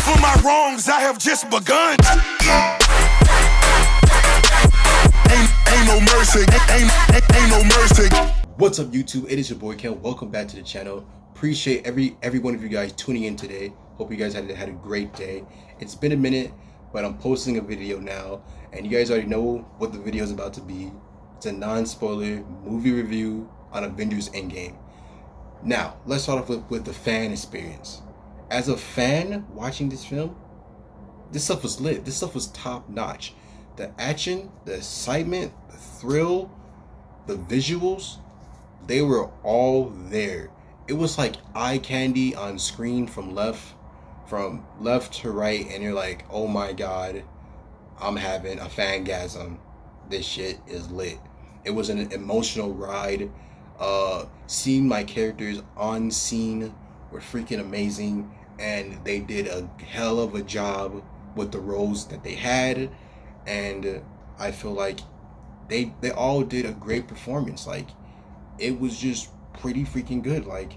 for my wrongs, I have just begun. Ain't no mercy, ain't no mercy. What's up, YouTube? It is your boy Cam. Welcome back to the channel. Appreciate every one of you guys tuning in today. Hope you guys had a great day. It's been a minute, but I'm posting a video now, and you guys already know what the video is about to be. It's a non-spoiler movie review on Avengers Endgame. Now, let's start off with the fan experience. As a fan watching this film, this stuff was lit. This stuff was top notch. The action, the excitement, the thrill, the visuals, they were all there. It was like eye candy on screen from left to right, and you're like, oh my god, I'm having a fangasm. This shit is lit. It was an emotional ride. Seeing my characters on scene were freaking amazing, and they did a hell of a job with the roles that they had, and I feel like they all did a great performance. Like, it was just pretty freaking good. Like,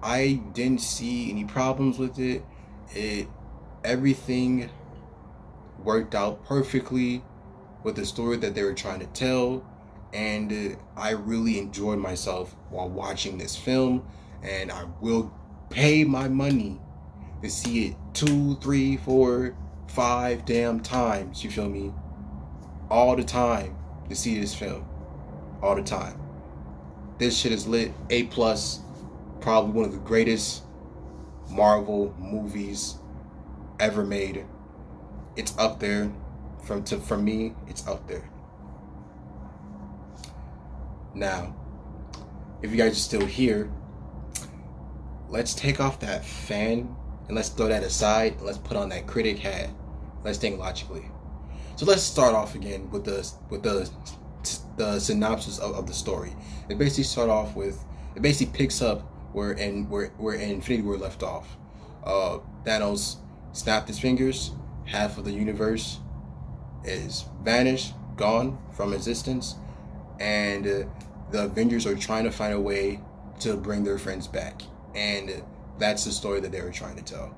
I didn't see any problems with it. Everything worked out perfectly with the story that they were trying to tell, and I really enjoyed myself while watching this film, and I will pay my money to see it 2, 3, 4, 5 damn times, you feel me? All the time to see this film. All the time. This shit is lit. A+, probably one of the greatest Marvel movies ever made. It's up there. For me, it's up there. Now, if you guys are still here, let's take off that fan and let's throw that aside and let's put on that critic hat. Let's think logically. So let's start off again with the synopsis of the story. It basically picks up where Infinity War left off. Thanos snapped his fingers. Half of the universe is vanished, gone from existence, and the Avengers are trying to find a way to bring their friends back, and that's the story that they were trying to tell.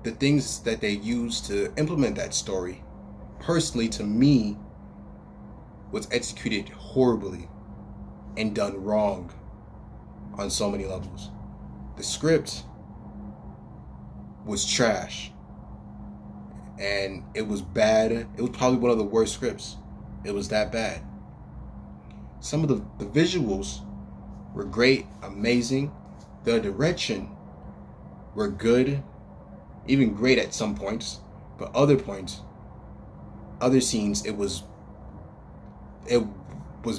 The things that they used to implement that story, personally to me, was executed horribly and done wrong on so many levels. The script was trash, and it was bad. It was probably one of the worst scripts. It was that bad. Some of the visuals were great, amazing. The direction were good, even great at some points, but other scenes, it was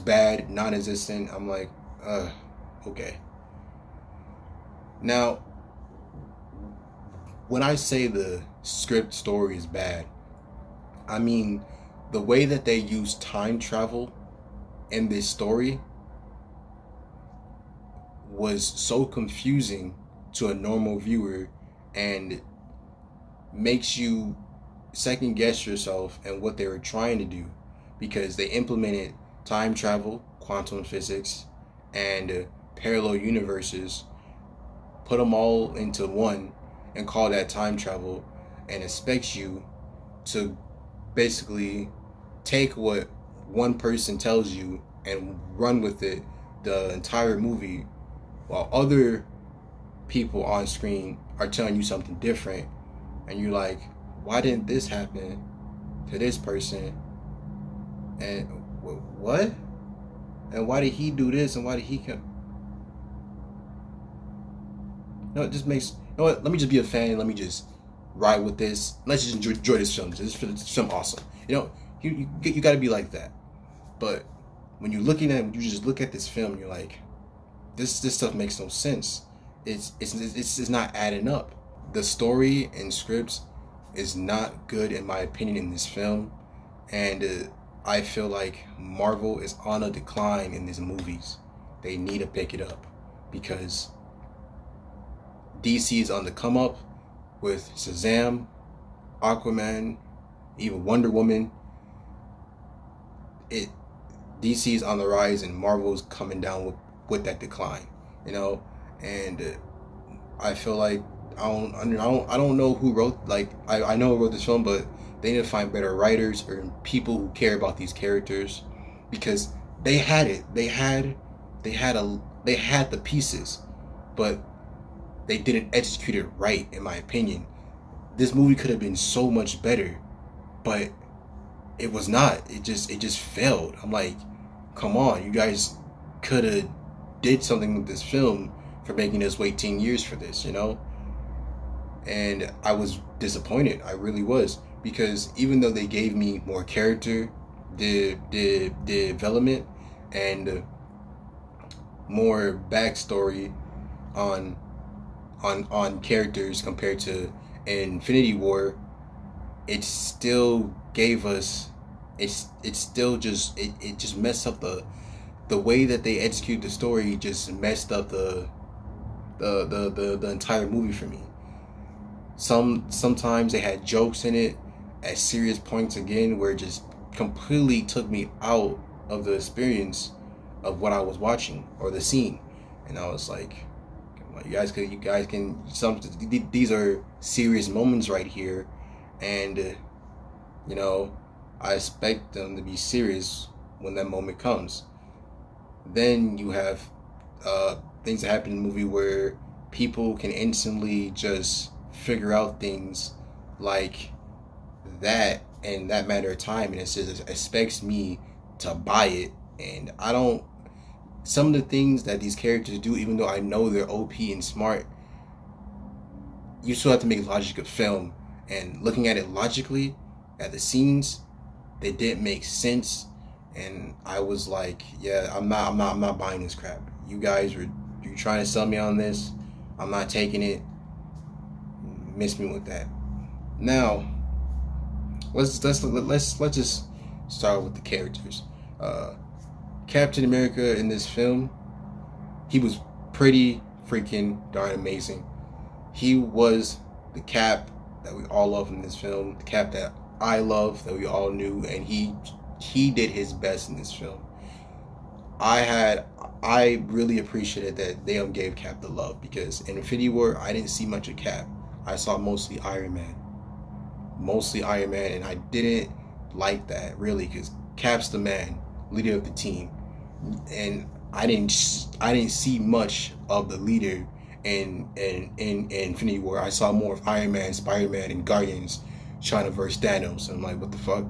bad, non-existent. I'm like, okay. Now, when I say the script story is bad, I mean the way that they use time travel in this story was so confusing to a normal viewer and makes you second guess yourself and what they were trying to do, because they implemented time travel, quantum physics, and parallel universes, put them all into one and call that time travel, and expects you to basically take what one person tells you and run with it the entire movie, while other people on screen are telling you something different, and you're like, why didn't this happen to this person? And what? And why did he do this? And why did he come? No, it just makes, you know what? Let me just be a fan. Let me just ride with this. Let's just enjoy this film. This film awesome. You know, you got to be like that. But when you're looking at, you just look at this film, you're like, this stuff makes no sense. It's not adding up. The story and scripts is not good, in my opinion, in this film, and I feel like Marvel is on a decline in these movies. They need to pick it up, because DC is on the come up with Shazam, Aquaman, even Wonder Woman. DC is on the rise, and Marvel's coming down with that decline, you know. And I feel like I don't know who wrote, like, I know who wrote this film, but they need to find better writers or people who care about these characters, because they had it. They had the pieces, but they didn't execute it right, in my opinion. This movie could have been so much better, but it was not. It just failed. I'm like, come on, you guys could have did something with this film for making us wait 10 years for this, you know? And I was disappointed. I really was, because even though they gave me more character, the development, and more backstory on characters compared to Infinity War, it still gave us, it still just it just messed up the way that they execute the story, just messed up the entire movie for me. Sometimes they had jokes in it at serious points again, where it just completely took me out of the experience of what I was watching or the scene. And I was like, you guys can these are serious moments right here, and you know, I expect them to be serious when that moment comes. Then you have things that happen in the movie where people can instantly just figure out things like that in that matter of time, and it says it expects me to buy it. And I don't, some of the things that these characters do, even though I know they're OP and smart, you still have to make logic of film. And looking at it logically, at the scenes, they didn't make sense. And I was like, yeah, I'm not buying this crap. You trying to sell me on this. I'm not taking it. Miss me with that. Now, let's just start with the characters. Captain America in this film, he was pretty freaking darn amazing. He was the Cap that we all love in this film, the Cap that I love, that we all knew, and he did his best in this film. I really appreciated that they gave Cap the love, because in Infinity War I didn't see much of Cap. I saw mostly Iron Man, and I didn't like that really, because Cap's the man, leader of the team, and I didn't see much of the leader in Infinity War. I saw more of Iron Man, Spider-Man, and Guardians trying to verse Thanos. And I'm like, what the fuck?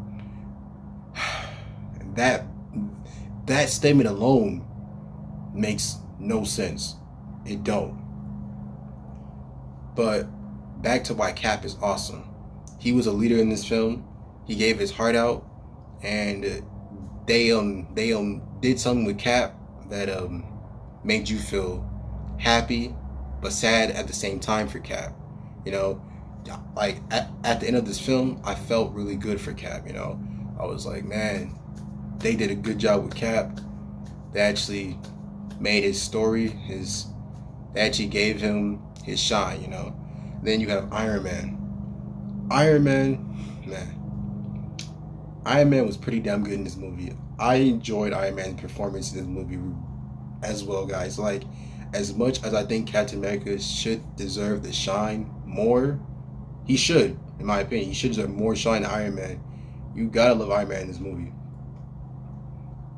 That statement alone makes no sense. It don't. But back to why Cap is awesome. He was a leader in this film. He gave his heart out, and they did something with Cap that made you feel happy but sad at the same time for Cap. You know, like at the end of this film, I felt really good for Cap. You know, I was like, man, they did a good job with Cap. They actually made his story, they actually gave him his shine, you know. Then you have Iron Man. Iron Man was pretty damn good in this movie. I enjoyed Iron Man's performance in this movie as well, guys. Like, as much as I think Captain America should deserve the shine more, he should, in my opinion. He should deserve more shine than Iron Man. You gotta love Iron Man in this movie.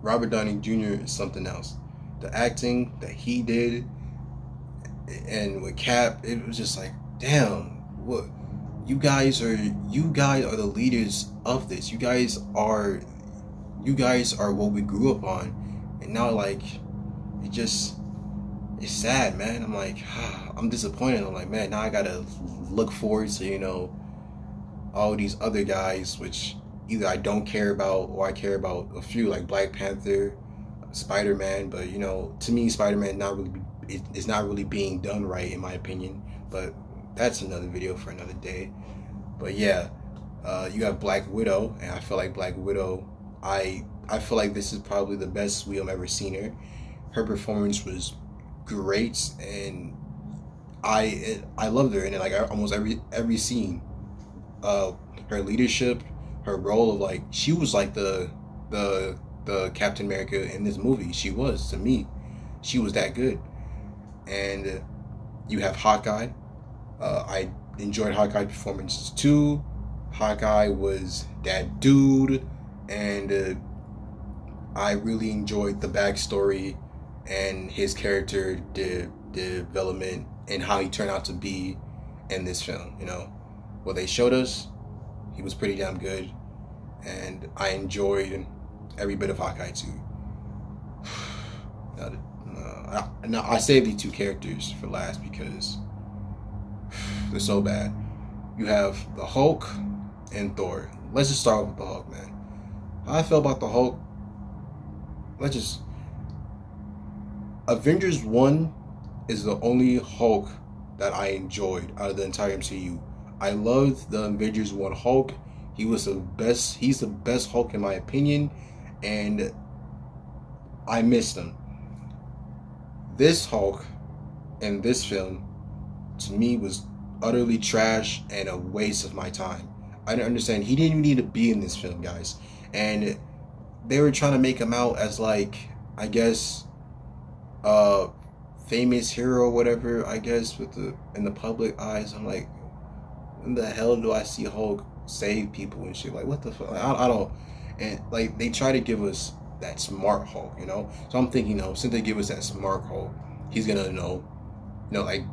Robert Downey Jr. is something else. The acting that he did, and with Cap, it was just like, damn, what you guys are the leaders of this. You guys are what we grew up on. And now, like, it's sad, man. I'm like, I'm disappointed. I'm like, man, now I gotta look forward to, you know, all these other guys, which either I don't care about or I care about a few, like Black Panther, Spider-Man. But, you know, to me, Spider-Man is not really being done right, in my opinion. But that's another video for another day. But yeah, you have Black Widow, and I feel like Black Widow, I feel like this is probably the best we have ever seen her. Her performance was great, and I loved her in it, like almost every scene. Her leadership, her role of, like, she was like the Captain America in this movie. She was, to me, she was that good. And you have Hawkeye. I enjoyed Hawkeye performances too. Hawkeye was that dude, and I really enjoyed the backstory and his character development and how he turned out to be in this film. You know, what they showed us, he was pretty damn good, and I enjoyed every bit of Hawkeye too. Now I saved these two characters for last because they're so bad. You have the Hulk and Thor. Let's just start with the Hulk, man. How I feel about the Hulk. Avengers 1 is the only Hulk that I enjoyed out of the entire MCU. I loved the Avengers 1 Hulk. He's the best Hulk in my opinion, and I missed him. This Hulk in this film, to me, was utterly trash and a waste of my time. I didn't understand. He didn't even need to be in this film, guys. And they were trying to make him out as like, I guess, famous hero or whatever, I guess, in the public eyes. I'm like, when the hell do I see Hulk save people and shit? Like, what the fuck? Like, I don't. And like, they try to give us that smart Hulk, you know. So I'm thinking, since they give us that smart Hulk, he's gonna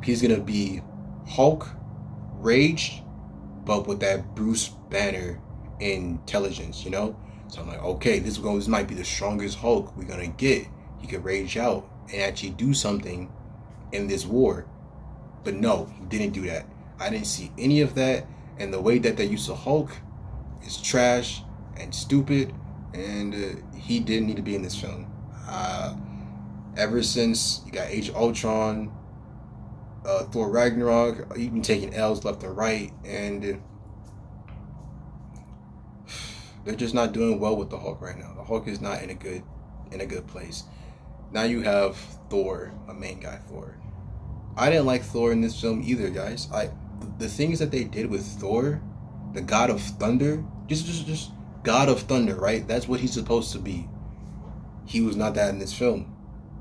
he's gonna be Hulk rage, but with that Bruce Banner intelligence, you know. So I'm like, okay, this might be the strongest Hulk we're gonna get. He could rage out and actually do something in this war. But no, he didn't do that. I didn't see any of that, and the way that they use the Hulk is trash and stupid, and he didn't need to be in this film. Ever since you got Age of Ultron, Thor Ragnarok, you've been taking L's left and right, and they're just not doing well with the Hulk right now. The Hulk is not in a good place. Now you have Thor, a main guy Thor. I didn't like Thor in this film either, guys. The things that they did with Thor, the God of Thunder, just God of Thunder, right? That's what he's supposed to be. He was not that in this film.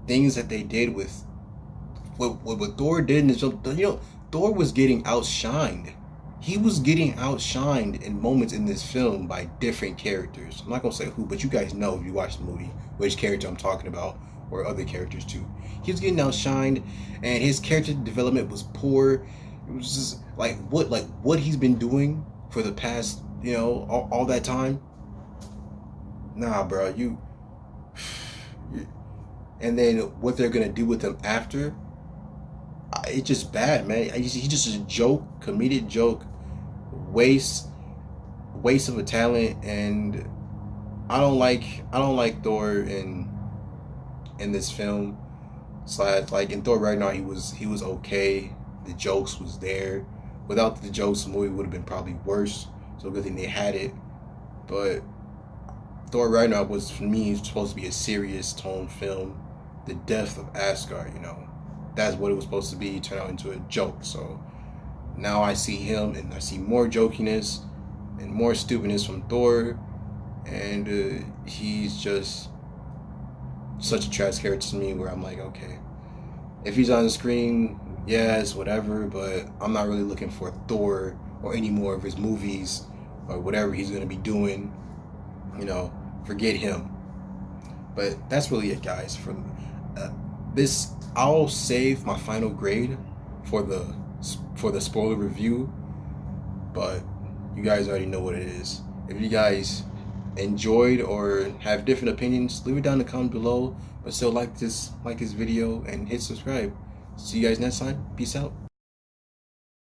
Things that they did with what Thor did in this film, Thor was getting outshined. He was getting outshined in moments in this film by different characters. I'm not gonna say who, but you guys know if you watch the movie which character I'm talking about, or other characters too. He was getting outshined, and his character development was poor. It was just what he's been doing for the past, all that time. Nah, bro, and then what they're gonna do with him after, it's just bad, man. He's just a joke, comedic joke, waste of a talent, and I don't like Thor in this film. Like in Thor Ragnarok, he was okay. The jokes was there. Without the jokes, the movie would have been probably worse. So good thing they had it. But Thor Ragnarok was, for me, supposed to be a serious tone film. The death of Asgard, that's what it was supposed to be. Turned out into a joke. So now I see him, and I see more jokiness and more stupidness from Thor, and he's just such a trash character to me, where I'm like, okay, if he's on the screen, yes, whatever, but I'm not really looking for Thor or any more of his movies or whatever he's going to be doing. Forget him. But that's really it, guys. For this, I'll save my final grade for the spoiler review, but you guys already know what it is. If you guys enjoyed or have different opinions, leave it down in the comment below, but still like this video and hit subscribe. See you guys next time. Peace out.